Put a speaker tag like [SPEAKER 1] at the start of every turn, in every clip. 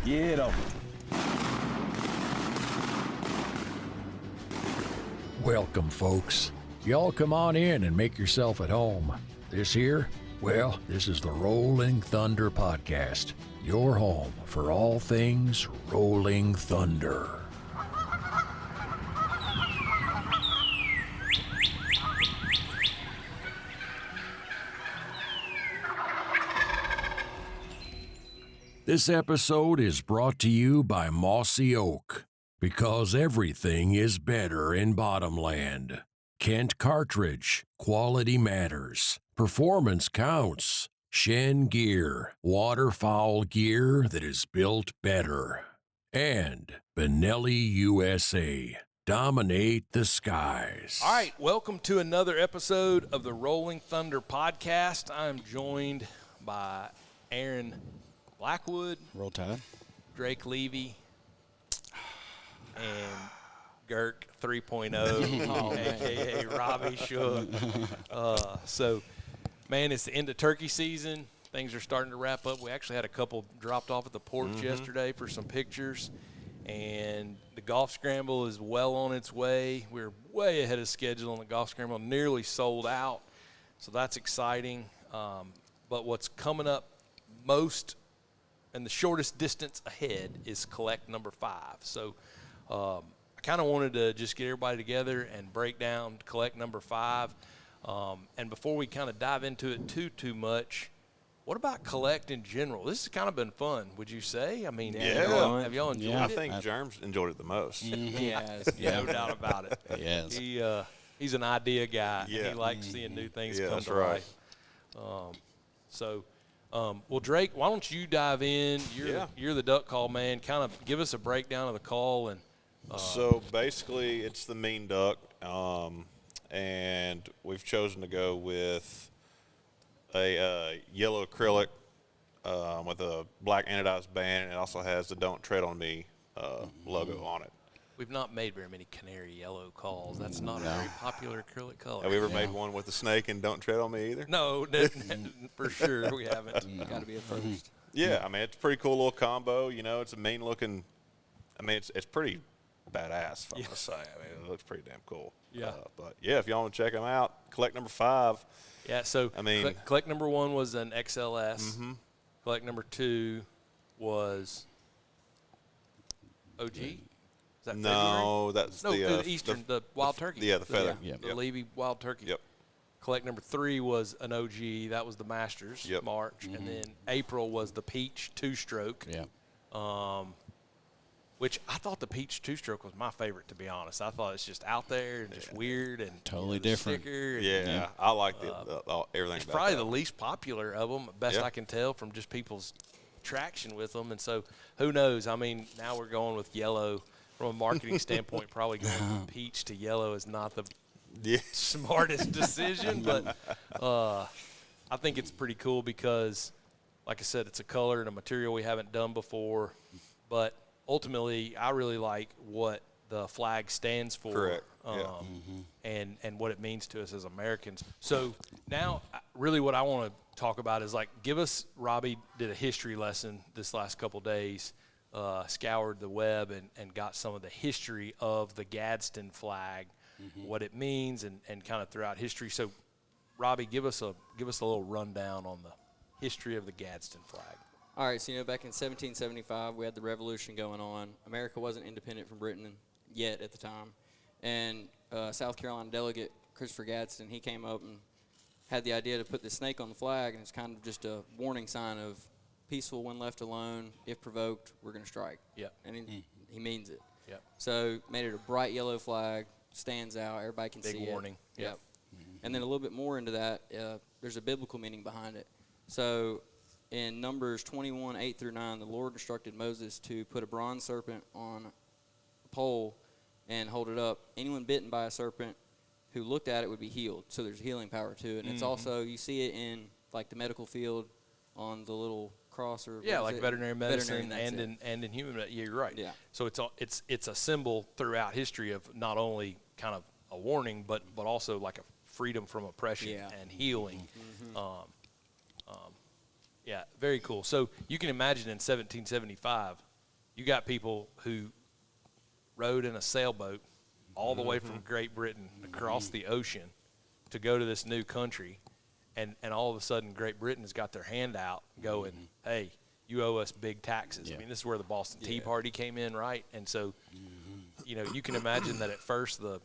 [SPEAKER 1] Get 'em.
[SPEAKER 2] Welcome, folks. Y'all come on in and make yourself at home. This here, well, this is the Rolling Thunder Podcast, your home for all things Rolling Thunder. This episode is brought to you by Mossy Oak, because everything is better in Bottomland. Kent Cartridge, quality matters, performance counts. Shen Gear, waterfowl gear that is built better. And Benelli USA, dominate the skies.
[SPEAKER 3] All right, welcome to another episode of the Rolling Thunder Podcast. I'm joined by Aaron Blackwood,
[SPEAKER 4] Roll Tide,
[SPEAKER 3] Drake Levy, and Girk 3.0, a.k.a. Robbie Shook. So, man, it's the end of turkey season. Things are starting to wrap up. We actually had a couple dropped off at the porch yesterday for some pictures. And the golf scramble is well on its way. We're way ahead of schedule on the golf scramble, nearly sold out. So that's exciting. But what's coming up most and the shortest distance ahead is collect number 5. So I kind of wanted to just get everybody together and break down collect number 5. And before we kind of dive into it too much, what about collect in general? This has kind of been fun, would you say? I mean, have y'all enjoyed it?
[SPEAKER 5] I think Germs enjoyed it the most.
[SPEAKER 3] Yes, no doubt about it.
[SPEAKER 4] Yes.
[SPEAKER 3] He's an idea guy.
[SPEAKER 5] Yeah.
[SPEAKER 3] He likes seeing new things
[SPEAKER 5] Yeah,
[SPEAKER 3] come
[SPEAKER 5] that's
[SPEAKER 3] to
[SPEAKER 5] right.
[SPEAKER 3] life. Well, Drake, why don't you dive in? You're the duck call man. Kind of give us a breakdown of the call. And
[SPEAKER 5] So basically, it's the mean duck, and we've chosen to go with a yellow acrylic with a black anodized band, and it also has the "Don't Tread on Me" logo on it.
[SPEAKER 3] we've not made very many canary yellow calls. That's not a very popular acrylic color.
[SPEAKER 5] Have we ever made one with the snake and "Don't Tread on Me" either?
[SPEAKER 3] No, for sure we haven't.
[SPEAKER 6] Got to be a first.
[SPEAKER 5] Yeah, I mean, it's a pretty cool little combo. You know, it's a mean looking. I mean, it's pretty badass, if I'm gonna say. I mean, it looks pretty damn cool.
[SPEAKER 3] Yeah.
[SPEAKER 5] But yeah, if y'all want to check them out, collect number 5.
[SPEAKER 3] Yeah, so
[SPEAKER 5] I mean,
[SPEAKER 3] collect number 1 was an XLS. Collect number 2 was OG. Is that
[SPEAKER 5] no, that's
[SPEAKER 3] the Eastern, the wild turkey.
[SPEAKER 5] Yeah, the feather.
[SPEAKER 3] The Levy wild turkey.
[SPEAKER 5] Yep.
[SPEAKER 3] Collect number 3 was an OG. That was the Masters, March. And then April was the Peach 2-stroke.
[SPEAKER 4] Yeah.
[SPEAKER 3] Which I thought the Peach 2-stroke was my favorite, to be honest. I thought it's just out there and just weird and
[SPEAKER 4] Totally different.
[SPEAKER 5] Yeah, I like everything
[SPEAKER 3] it's
[SPEAKER 5] about
[SPEAKER 3] probably
[SPEAKER 5] that.
[SPEAKER 3] the least popular of them, best I can tell from just people's traction with them. And so who knows? I mean, now we're going with yellow. From a marketing standpoint, probably going from peach to yellow is not the smartest decision. But I think it's pretty cool because, like I said, it's a color and a material we haven't done before. But ultimately, I really like what the flag stands for.
[SPEAKER 5] Correct.
[SPEAKER 3] And what it means to us as Americans. So now really what I want to talk about is, like, Robbie did a history lesson this last couple days, scoured the web and got some of the history of the Gadsden Flag, what it means and kind of throughout history. So Robbie, give us a little rundown on the history of the Gadsden Flag.
[SPEAKER 6] All right, so, back in 1775, we had the Revolution going on. America wasn't independent from Britain yet at the time. And South Carolina delegate Christopher Gadsden, he came up and had the idea to put this snake on the flag, and it's kind of just a warning sign of peaceful when left alone. If provoked, we're going to strike.
[SPEAKER 3] Yep.
[SPEAKER 6] And he means it.
[SPEAKER 3] Yep.
[SPEAKER 6] So made it a bright yellow flag, stands out, everybody can see it.
[SPEAKER 3] Big warning.
[SPEAKER 6] Yep. And then a little bit more into that, there's a biblical meaning behind it. So in Numbers 21, 8 through 9, the Lord instructed Moses to put a bronze serpent on a pole and hold it up. Anyone bitten by a serpent who looked at it would be healed. So there's healing power to it. And it's also, you see it in, like, the medical field on the little cross or
[SPEAKER 3] like veterinary medicine
[SPEAKER 6] and
[SPEAKER 3] in human. Yeah, you're right.
[SPEAKER 6] Yeah.
[SPEAKER 3] So it's a symbol throughout history of not only kind of a warning, but also like a freedom from oppression and healing. Yeah, very cool. So you can imagine in 1775, you got people who rode in a sailboat all the way from Great Britain across the ocean to go to this new country, and all of a sudden Great Britain has got their hand out going, hey, you owe us big taxes.
[SPEAKER 4] Yeah.
[SPEAKER 3] I mean, this is where the Boston Tea Party came in, right? And so, you know, you can imagine that at first the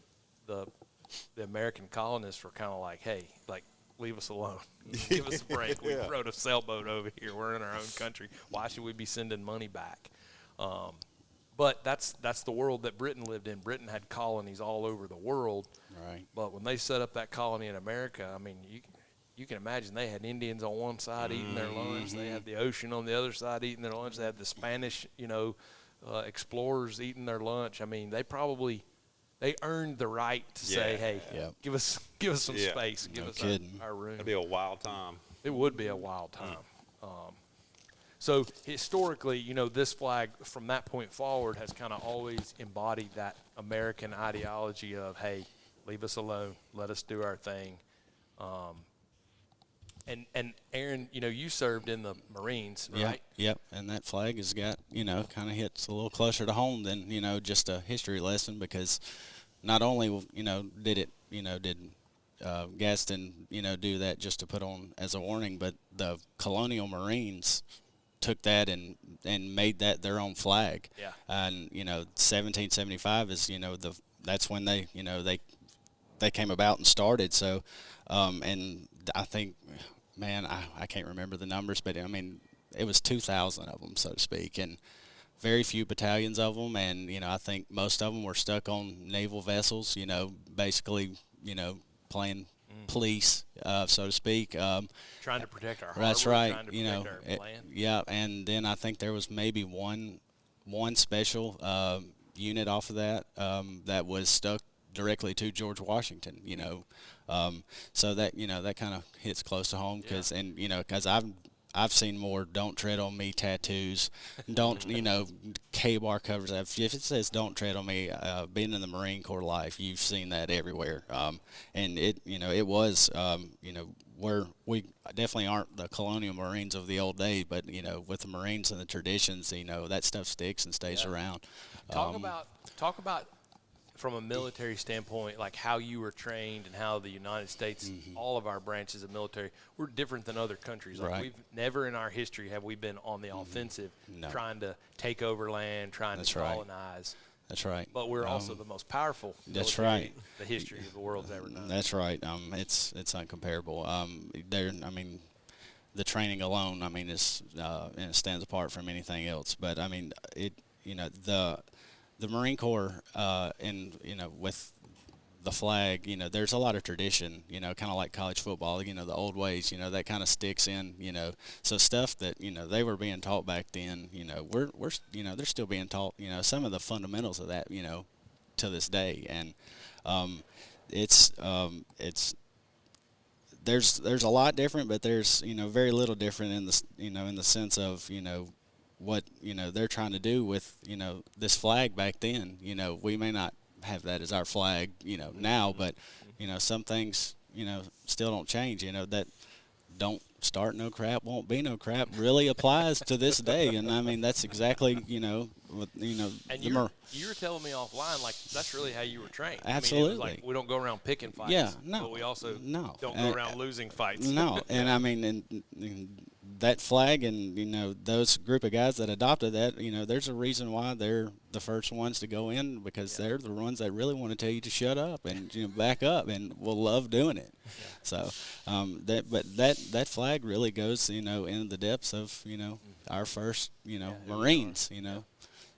[SPEAKER 3] American colonists were kind of like, hey, like, leave us alone. Give us a break. We rode a sailboat over here. We're in our own country. Why should we be sending money back? But that's the world that Britain lived in. Britain had colonies all over the world.
[SPEAKER 4] Right.
[SPEAKER 3] But when they set up that colony in America, I mean, you can imagine they had Indians on one side eating their lunch. They had the ocean on the other side eating their lunch. They had the Spanish, explorers eating their lunch. I mean, they earned the right to say, hey, give us some space. Give us our room.
[SPEAKER 5] That'd be a wild time.
[SPEAKER 3] It would be a wild time. So historically, you know, this flag from that point forward has kind of always embodied that American ideology of, hey, leave us alone, let us do our thing. And Aaron, you know, you served in the Marines, right?
[SPEAKER 4] Yep. And that flag has got, you know, kind of hits a little closer to home than, you know, just a history lesson, because not only, you know, did Gadsden, you know, do that just to put on as a warning, but the Colonial Marines took that and made that their own flag.
[SPEAKER 3] Yeah.
[SPEAKER 4] And, you know, 1775 is, you know, that's when they, you know, they came about and started. So, and I think, man, I can't remember the numbers, but I mean, it was 2,000 of them, so to speak, and very few battalions of them. And, you know, I think most of them were stuck on naval vessels, you know, basically, you know, playing police, so to speak.
[SPEAKER 3] Trying to protect our harbor.
[SPEAKER 4] That's right.
[SPEAKER 3] Trying to
[SPEAKER 4] You know,
[SPEAKER 3] protect our land.
[SPEAKER 4] yeah. And then I think there was maybe one special unit off of that that was stuck directly to George Washington. You know, so that, you know, that kind of hits close to home, because and you know, because I've seen more "Don't Tread on Me" tattoos, don't, you know, K-bar covers. If it says "Don't Tread on Me," being in the Marine Corps life, you've seen that everywhere. And it, you know, it was, you know, we definitely aren't the Colonial Marines of the old days, but, you know, with the Marines and the traditions, you know, that stuff sticks and stays around.
[SPEAKER 3] Talk about from a military standpoint, like how you were trained and how the United States, all of our branches of military, we're different than other countries. Like, we've never in our history have we been on the offensive, trying to take over land, trying to colonize.
[SPEAKER 4] That's right.
[SPEAKER 3] But we're also the most powerful
[SPEAKER 4] That's
[SPEAKER 3] military
[SPEAKER 4] right.
[SPEAKER 3] the history of the world's ever known.
[SPEAKER 4] That's right. It's uncomparable. I mean, the training alone, I mean, is and it stands apart from anything else. But I mean, you know, the Marine Corps, and, you know, with the flag, you know, there's a lot of tradition, you know, kind of like college football, you know, the old ways, you know, that kind of sticks in, you know. So stuff that, you know, they were being taught back then, you know, we're you know, they're still being taught, you know, some of the fundamentals of that, you know, to this day. And it's there's a lot different, but there's, you know, very little different in the, you know, in the sense of, you know, what, you know, they're trying to do with, you know, this flag back then. You know, we may not have that as our flag, you know, now, but, you know, some things, you know, still don't change. You know, that don't start no crap, won't be no crap really applies to this day. And I mean, that's exactly, you know, what, you know.
[SPEAKER 3] And you were telling me offline, like, that's really how you were trained.
[SPEAKER 4] Absolutely.
[SPEAKER 3] I mean, it was like, we don't go around picking fights.
[SPEAKER 4] Yeah, no.
[SPEAKER 3] But we also
[SPEAKER 4] No.
[SPEAKER 3] don't go around losing fights.
[SPEAKER 4] No. And I mean, and that flag and, you know, those group of guys that adopted that, you know, there's a reason why they're the first ones to go in, because they're the ones that really want to tell you to shut up and, you know, back up, and will love doing it. So that flag really goes, you know, in the depths of, you know, our first, you know, Marines, you know.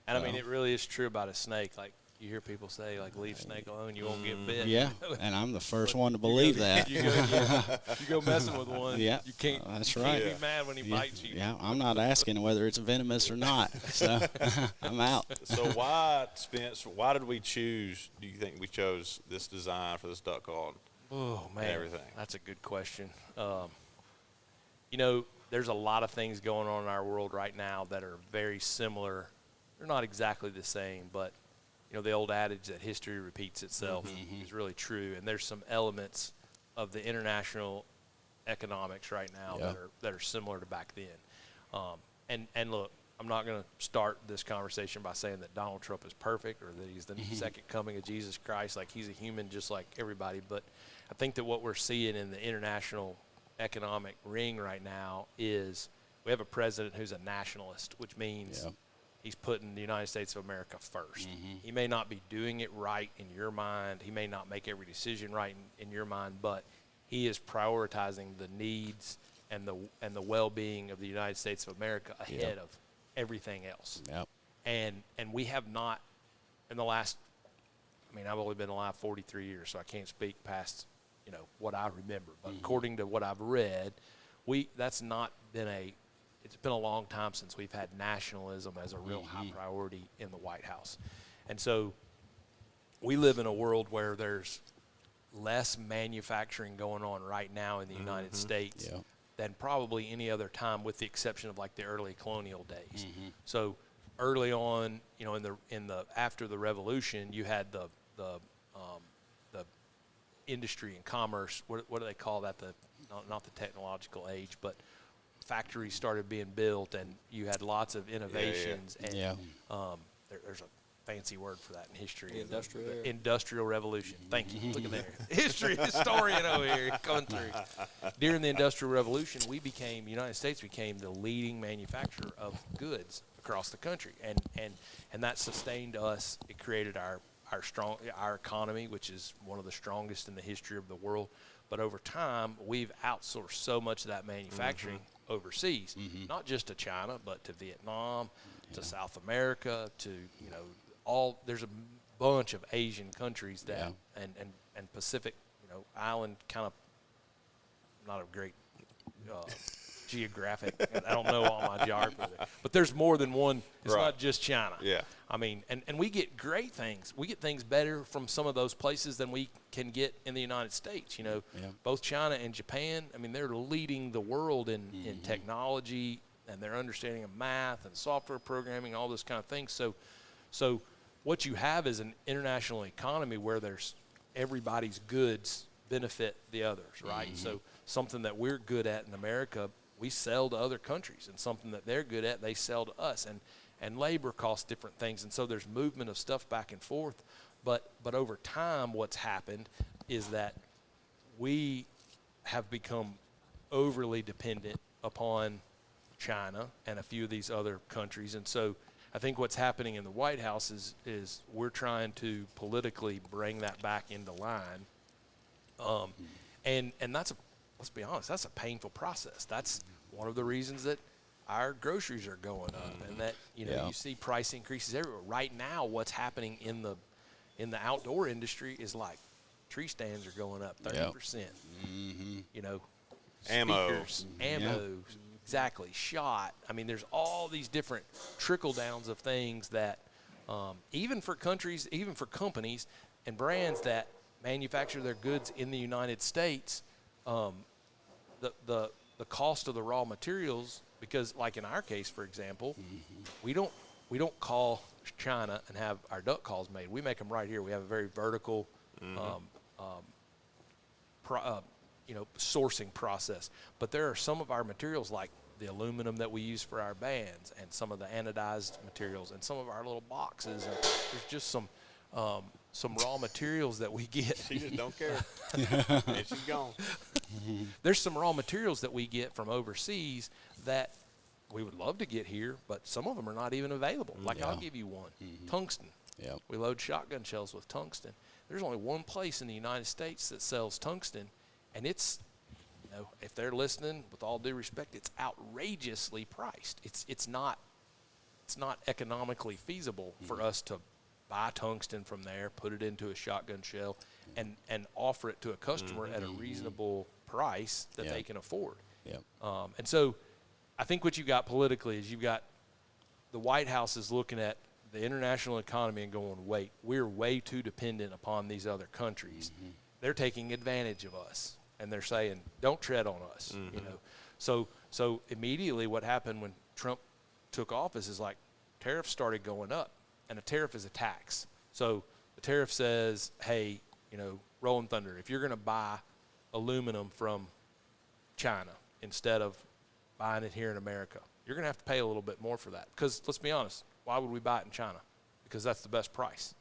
[SPEAKER 3] And I mean, it really is true about a snake. Like, you hear people say, like, leave snake alone, you won't get bit.
[SPEAKER 4] Yeah, and I'm the first one to believe that.
[SPEAKER 3] You go messing with one, you can't,
[SPEAKER 4] that's
[SPEAKER 3] you
[SPEAKER 4] right.
[SPEAKER 3] can't be mad when he bites you.
[SPEAKER 4] Yeah, I'm not asking whether it's venomous or not, so I'm out.
[SPEAKER 5] So why, Spence, why did we choose, do you think we chose this design for this duck call?
[SPEAKER 3] Oh, man,
[SPEAKER 5] everything?
[SPEAKER 3] That's a good question. You know, there's a lot of things going on in our world right now that are very similar. They're not exactly the same, but, you know, the old adage that history repeats itself is really true. And there's some elements of the international economics right now that are similar to back then. And look, I'm not going to start this conversation by saying that Donald Trump is perfect or that he's the second coming of Jesus Christ. Like, he's a human just like everybody. But I think that what we're seeing in the international economic ring right now is we have a president who's a nationalist, which means he's putting the United States of America first. He may not be doing it right in your mind. He may not make every decision right in your mind, but he is prioritizing the needs and the well-being of the United States of America ahead of everything else. And we have not, in the last, I mean, I've only been alive 43 years, so I can't speak past, what I remember. But according to what I've read, that's not been it's been a long time since we've had nationalism as a real high priority in the White House. And so we live in a world where there's less manufacturing going on right now in the United States than probably any other time, with the exception of like the early colonial days. So early on, in the after the Revolution, you had the industry and commerce. What do they call that? Not the technological age, but factories started being built, and you had lots of innovations. And there's a fancy word for that in history.
[SPEAKER 6] The
[SPEAKER 3] Industrial Revolution. Thank you. Look at there. History historian over here coming through. During the Industrial Revolution, the United States became the leading manufacturer of goods across the country. And that sustained us. It created our economy, which is one of the strongest in the history of the world. But over time, we've outsourced so much of that manufacturing overseas, not just to China, but to Vietnam, to South America, to, there's a bunch of Asian countries that, and Pacific, island kind of, not a great geographic, I don't know all my geography there, but there's more than one. It's not just China. I mean, and we get great things. We get things better from some of those places than we can get in the United States. Both China and Japan, I mean, they're leading the world in technology and their understanding of math and software programming, all those kind of things. So what you have is an international economy where there's everybody's goods benefit the others, right? So something that we're good at in America, we sell to other countries, and something that they're good at, they sell to us. And labor costs different things, and so there's movement of stuff back and forth. But over time, what's happened is that we have become overly dependent upon China and a few of these other countries. And so I think what's happening in the White House is we're trying to politically bring that back into line. And that's let's be honest, that's a painful process. That's one of the reasons that our groceries are going up, and that you see price increases everywhere. Right now, what's happening in the outdoor industry is like tree stands are going up 30%. Speakers, ammo, exactly, shot. I mean, there's all these different trickle downs of things that even for countries, even for companies and brands that manufacture their goods in the United States, the cost of the raw materials, because like in our case, for example, we don't call China and have our duck calls made. We make them right here. We have a very vertical sourcing process. But there are some of our materials, like the aluminum that we use for our bands, and some of the anodized materials, and some of our little boxes. And there's just some raw materials that we get.
[SPEAKER 5] She just don't care. And she's gone.
[SPEAKER 3] There's some raw materials that we get from overseas that we would love to get here, but some of them are not even available. Like, I'll give you one. Tungsten. We load shotgun shells with tungsten. There's only one place in the United States that sells tungsten, and it's, if they're listening, with all due respect, it's outrageously priced. It's not economically feasible for us to buy tungsten from there, put it into a shotgun shell, and offer it to a customer at a reasonable price that they can afford. And so I think what you got politically is you've got the White House is looking at the international economy and going, wait, we're way too dependent upon these other countries. They're taking advantage of us, and they're saying, don't tread on us. So immediately what happened when Trump took office is like tariffs started going up, and a tariff is a tax. So the tariff says, hey, Rolling Thunder, if you're going to buy aluminum from China instead of buying it here in America, you're going to have to pay a little bit more for that. Because let's be honest, why would we buy it in China? Because that's the best price.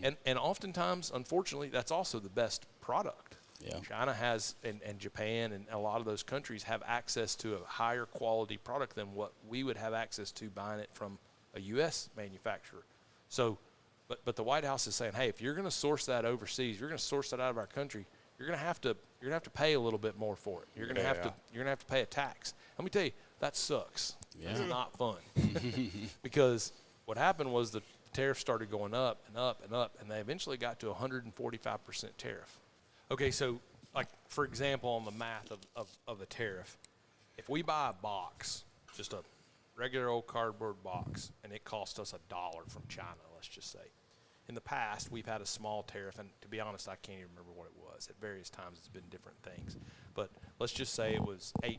[SPEAKER 3] And oftentimes, unfortunately, that's also the best product.
[SPEAKER 4] Yeah.
[SPEAKER 3] China has, and Japan and a lot of those countries have access to a higher quality product than what we would have access to buying it from a U.S. manufacturer. So, but the White House is saying, hey, if you're going to source that overseas, you're going to source that out of our country, you're going to have to pay a little bit more for it. You're going to have to pay a tax. Let me tell you, that sucks.
[SPEAKER 4] Yeah.
[SPEAKER 3] It's not fun. Because what happened was the tariffs started going up and up and up, and they eventually got to 145% tariff. Okay, so like for example, on the math of a tariff, if we buy a box, just a regular old cardboard box, and it cost us $1 from China, let's just say. In the past, we've had a small tariff, and to be honest, I can't even remember what it was. At various times, it's been different things. But let's just say it was 8%.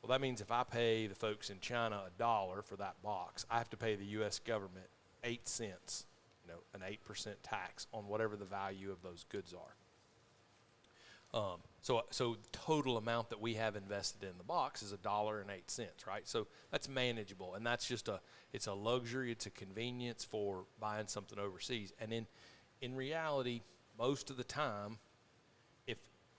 [SPEAKER 3] Well, that means if I pay the folks in China $1 for that box, I have to pay the U.S. government 8 cents, an 8% tax on whatever the value of those goods are. So the total amount that we have invested in the box is $1.08, right? So that's manageable, and that's just it's a luxury, it's a convenience for buying something overseas. And in reality, most of the time, if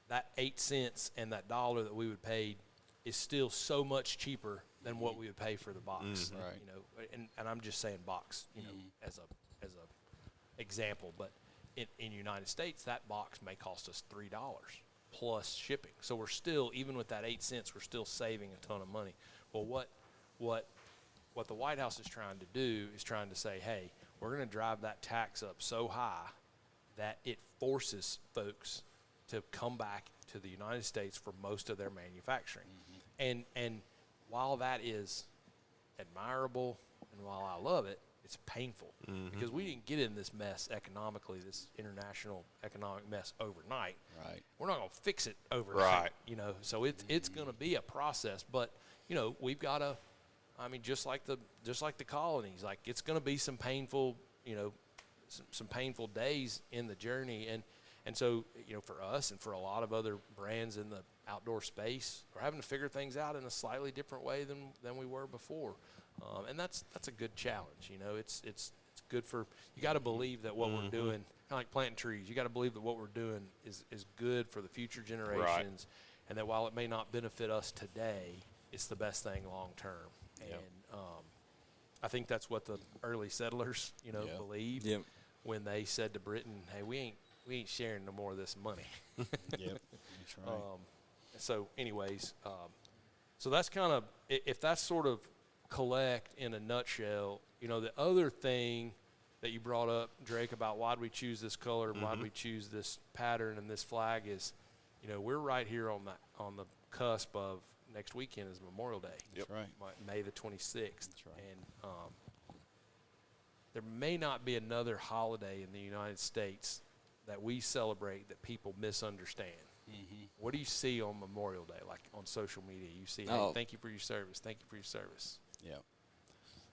[SPEAKER 3] that 8 cents and that $1 that we would pay is still so much cheaper than what we would pay for the box,
[SPEAKER 4] Right.
[SPEAKER 3] And I'm just saying box, as a example, but in United States, that box may cost us $3 plus shipping. So we're still, even with that 8 cents, we're still saving a ton of money. Well, what the White House is trying to do is trying to say, hey, we're going to drive that tax up so high that it forces folks to come back to the United States for most of their manufacturing. And while that is admirable and while I love it, it's painful because we didn't get in this mess economically, this international economic mess overnight.
[SPEAKER 4] Right.
[SPEAKER 3] We're not going to fix it overnight.
[SPEAKER 5] Right.
[SPEAKER 3] So it's going to be a process, but we've got to, just like the colonies, like it's going to be some painful, some painful days in the journey. And so, for us and for a lot of other brands in the outdoor space, we're having to figure things out in a slightly different way than we were before. And that's a good challenge. It's good for, you got to believe that what we're doing, kind of like planting trees, you got to believe that what we're doing is good for the future generations,
[SPEAKER 5] Right.
[SPEAKER 3] and that while it may not benefit us today, it's the best thing long term.
[SPEAKER 4] Yep.
[SPEAKER 3] And I think that's what the early settlers,
[SPEAKER 4] Yep.
[SPEAKER 3] believed when they said to Britain, hey, we ain't sharing no more of this money.
[SPEAKER 4] Yep. That's right.
[SPEAKER 3] So anyways, so that's kind of, if that's sort of collect in a nutshell, the other thing that you brought up, Drake, about why'd we choose this color and why'd we choose this pattern and this flag is, we're right here on the cusp of next weekend is Memorial Day.
[SPEAKER 4] That's right.
[SPEAKER 3] May the 26th.
[SPEAKER 4] That's right.
[SPEAKER 3] And there may not be another holiday in the United States that we celebrate that people misunderstand. What do you see on Memorial Day, like on social media? You see, hey, thank you for your service. Thank you for your service.
[SPEAKER 4] Yeah.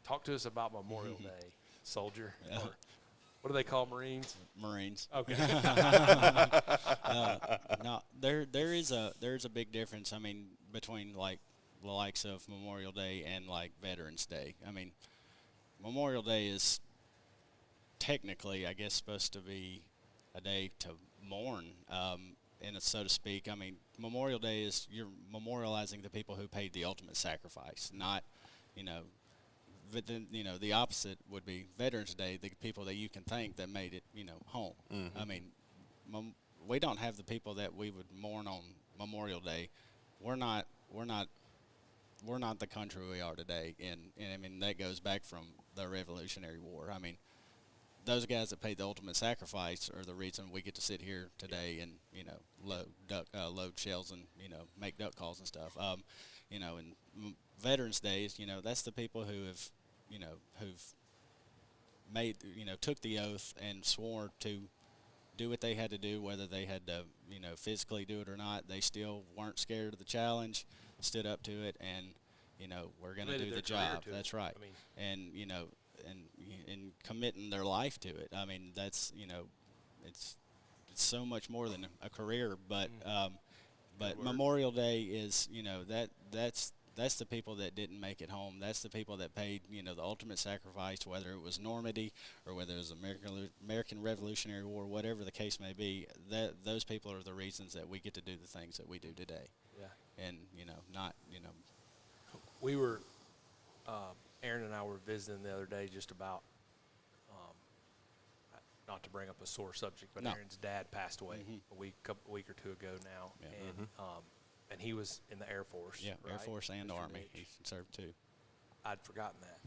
[SPEAKER 3] Talk to us about Memorial Day, soldier. Or what do they call Marines?
[SPEAKER 4] Marines.
[SPEAKER 3] Okay.
[SPEAKER 4] No, there is a big difference. Between like the likes of Memorial Day and like Veterans Day. Memorial Day is technically, I guess, supposed to be a day to mourn, and so to speak. Memorial Day is you're memorializing the people who paid the ultimate sacrifice, not, but then, the opposite would be Veterans Day, the people that you can thank that made it, home. We don't have the people that we would mourn on Memorial Day. We're not the country we are today, and that goes back from the Revolutionary War. Those guys that paid the ultimate sacrifice are the reason we get to sit here today and load shells and make duck calls and stuff. And Veterans Days, that's the people who have who've made took the oath and swore to do what they had to do, whether they had to physically do it or not. They still weren't scared of the challenge, stood up to it, and we're going to do the job. That's right. And committing their life to it. That's it's so much more than a career. But Memorial Day is that's that's the people that didn't make it home. That's the people that paid, you know, the ultimate sacrifice, whether it was Normandy or whether it was American Revolutionary War, whatever the case may be. Those people are the reasons that we get to do the things that we do today.
[SPEAKER 3] Yeah.
[SPEAKER 4] And, you know, not, you know.
[SPEAKER 3] We were, Aaron and I were visiting the other day just about, not to bring up a sore subject, but
[SPEAKER 4] No.
[SPEAKER 3] Aaron's dad passed away a week or two ago now,
[SPEAKER 4] Yeah.
[SPEAKER 3] and he was in the Air Force.
[SPEAKER 4] Yeah, Air
[SPEAKER 3] right?
[SPEAKER 4] Force and
[SPEAKER 3] Mr.
[SPEAKER 4] Army.
[SPEAKER 3] Mitch.
[SPEAKER 4] He served too.
[SPEAKER 3] I'd forgotten that.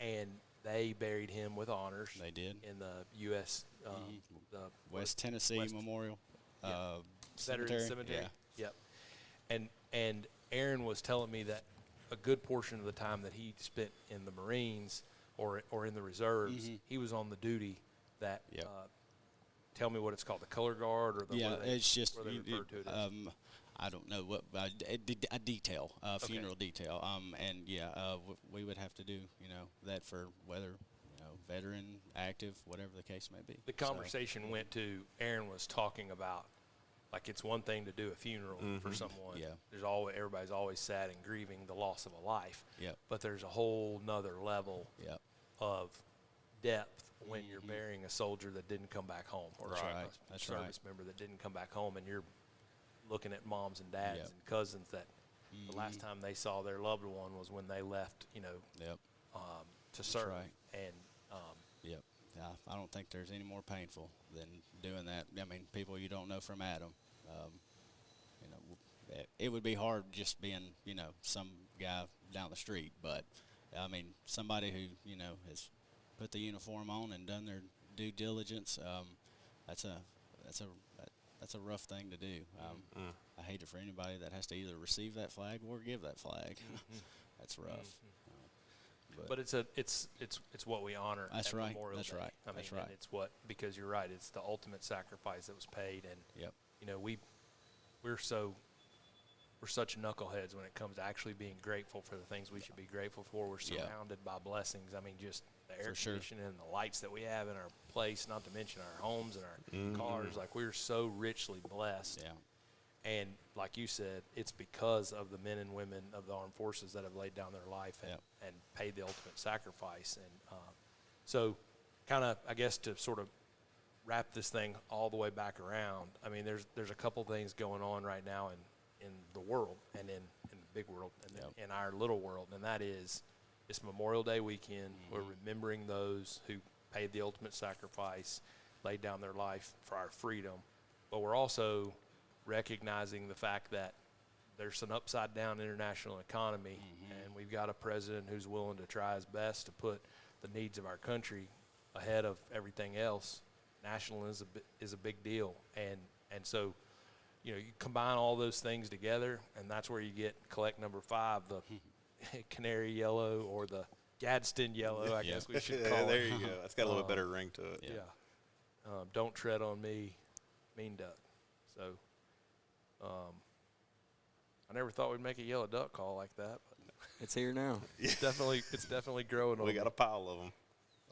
[SPEAKER 3] And they buried him with honors.
[SPEAKER 4] They did.
[SPEAKER 3] In the U.S. The
[SPEAKER 4] West Tennessee
[SPEAKER 3] West-
[SPEAKER 4] Memorial
[SPEAKER 3] Veterans Cemetery.
[SPEAKER 4] Yeah.
[SPEAKER 3] Yep. And Aaron was telling me that a good portion of the time that he spent in the Marines or in the reserves, he was on the duty that.
[SPEAKER 4] Yep.
[SPEAKER 3] Tell me what it's called, the color guard or the
[SPEAKER 4] Yeah,
[SPEAKER 3] what are they-
[SPEAKER 4] it's just
[SPEAKER 3] what are they referred to it as?
[SPEAKER 4] I don't know what a detail, funeral detail. And yeah, we would have to do, you know, that for whether, you know, veteran, active, whatever the case may be.
[SPEAKER 3] The conversation went to Aaron was talking about, like, it's one thing to do a funeral for someone.
[SPEAKER 4] Yeah.
[SPEAKER 3] Everybody's always sad and grieving the loss of a life.
[SPEAKER 4] Yep.
[SPEAKER 3] But there's a whole nother level
[SPEAKER 4] Yep.
[SPEAKER 3] of depth when you're burying a soldier that didn't come back home, or
[SPEAKER 4] That's
[SPEAKER 3] a
[SPEAKER 4] right. That's right.
[SPEAKER 3] service member that didn't come back home, and you're looking at moms and dads
[SPEAKER 4] Yep.
[SPEAKER 3] and cousins that the last time they saw their loved one was when they left, you know,
[SPEAKER 4] Yep.
[SPEAKER 3] to serve.
[SPEAKER 4] right.
[SPEAKER 3] And
[SPEAKER 4] Yep. Yeah, I don't think there's any more painful than doing that. I mean, people you don't know from Adam. You know, it would be hard just being, you know, some guy down the street. But I mean, somebody who, you know, has put the uniform on and done their due diligence. That's a rough thing to do. I hate it for anybody that has to either receive that flag or give that flag. That's rough.
[SPEAKER 3] but it's what we honor.
[SPEAKER 4] That's
[SPEAKER 3] at
[SPEAKER 4] right.
[SPEAKER 3] Memorial
[SPEAKER 4] That's
[SPEAKER 3] Day.
[SPEAKER 4] right.
[SPEAKER 3] I mean,
[SPEAKER 4] That's right.
[SPEAKER 3] and it's because you're right. It's the ultimate sacrifice that was paid, and
[SPEAKER 4] Yep.
[SPEAKER 3] you know we're such knuckleheads when it comes to actually being grateful for the things we should be grateful for. We're
[SPEAKER 4] Yeah.
[SPEAKER 3] surrounded by blessings. I mean, just the air
[SPEAKER 4] For sure.
[SPEAKER 3] conditioning and the lights that we have in our place, not to mention our homes and our cars. Like, we're so richly blessed.
[SPEAKER 4] Yeah.
[SPEAKER 3] And like you said, it's because of the men and women of the armed forces that have laid down their life and paid the ultimate sacrifice. And so kind of, I guess, to sort of wrap this thing all the way back around, I mean, there's a couple things going on right now in the world and in the big world and in our little world, and that is it's Memorial Day weekend. We're remembering those who paid the ultimate sacrifice, laid down their life for our freedom, but we're also recognizing the fact that there's an upside-down international economy, and we've got a president who's willing to try his best to put the needs of our country ahead of everything else. Nationalism is a big deal, and so, you know, you combine all those things together, and that's where you get collect number 5, the canary yellow or the Gadsden yellow, I guess we should call
[SPEAKER 5] There
[SPEAKER 3] it.
[SPEAKER 5] you go. That's got a little bit better ring to it.
[SPEAKER 3] Yeah. Don't tread on me, mean duck. So I never thought we'd make a yellow duck call like that, but
[SPEAKER 6] It's here now.
[SPEAKER 3] it's definitely growing on
[SPEAKER 5] We
[SPEAKER 3] me.
[SPEAKER 5] got a pile of them.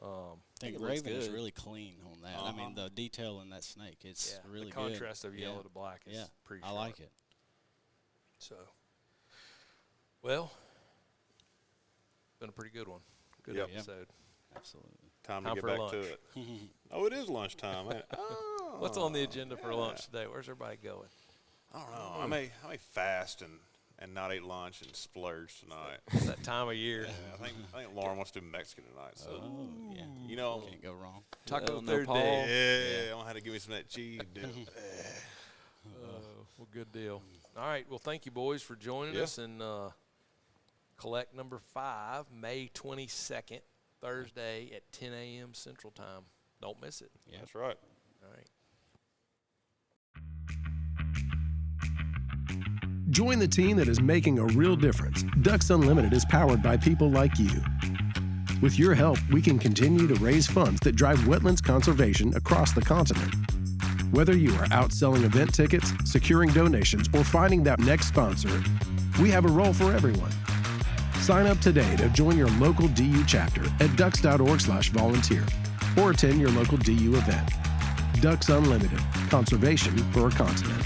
[SPEAKER 4] I think
[SPEAKER 6] it looks
[SPEAKER 4] Raven is
[SPEAKER 6] good.
[SPEAKER 4] really clean on that. I mean, the detail in that snake, it's really
[SPEAKER 3] the
[SPEAKER 4] good.
[SPEAKER 3] contrast of yellow to black is
[SPEAKER 4] Yeah,
[SPEAKER 3] pretty
[SPEAKER 4] I
[SPEAKER 3] sharp.
[SPEAKER 4] like it.
[SPEAKER 3] So, well, been a pretty good one. Good
[SPEAKER 5] Yep.
[SPEAKER 3] episode.
[SPEAKER 4] Absolutely.
[SPEAKER 5] Time
[SPEAKER 3] Time
[SPEAKER 5] to get
[SPEAKER 3] for
[SPEAKER 5] back
[SPEAKER 3] lunch.
[SPEAKER 5] to it. Oh, it is lunchtime. Oh,
[SPEAKER 3] What's on the agenda for lunch today? Where's everybody going?
[SPEAKER 5] I don't know. I may fast and not eat lunch and splurge tonight.
[SPEAKER 3] It's that time of year.
[SPEAKER 5] I think Lauren wants to do Mexican tonight. So
[SPEAKER 4] Oh, yeah.
[SPEAKER 5] you know,
[SPEAKER 4] Can't go wrong.
[SPEAKER 3] Taco
[SPEAKER 6] no
[SPEAKER 3] Thursday.
[SPEAKER 6] Paul.
[SPEAKER 5] yeah, I don't have to give me some of that cheese. Dude.
[SPEAKER 3] Well, good deal. All right. Well, thank you, boys, for joining us. And collect number 5, May 22nd, Thursday at 10 a.m. Central Time. Don't miss it.
[SPEAKER 4] Yeah.
[SPEAKER 5] That's right.
[SPEAKER 3] All right.
[SPEAKER 1] Join the team that is making a real difference. Ducks Unlimited is powered by people like you. With your help, we can continue to raise funds that drive wetlands conservation across the continent. Whether you are out selling event tickets, securing donations, or finding that next sponsor, we have a role for everyone. Sign up today to join your local DU chapter at ducks.org/volunteer or attend your local DU event. Ducks Unlimited, conservation for a continent.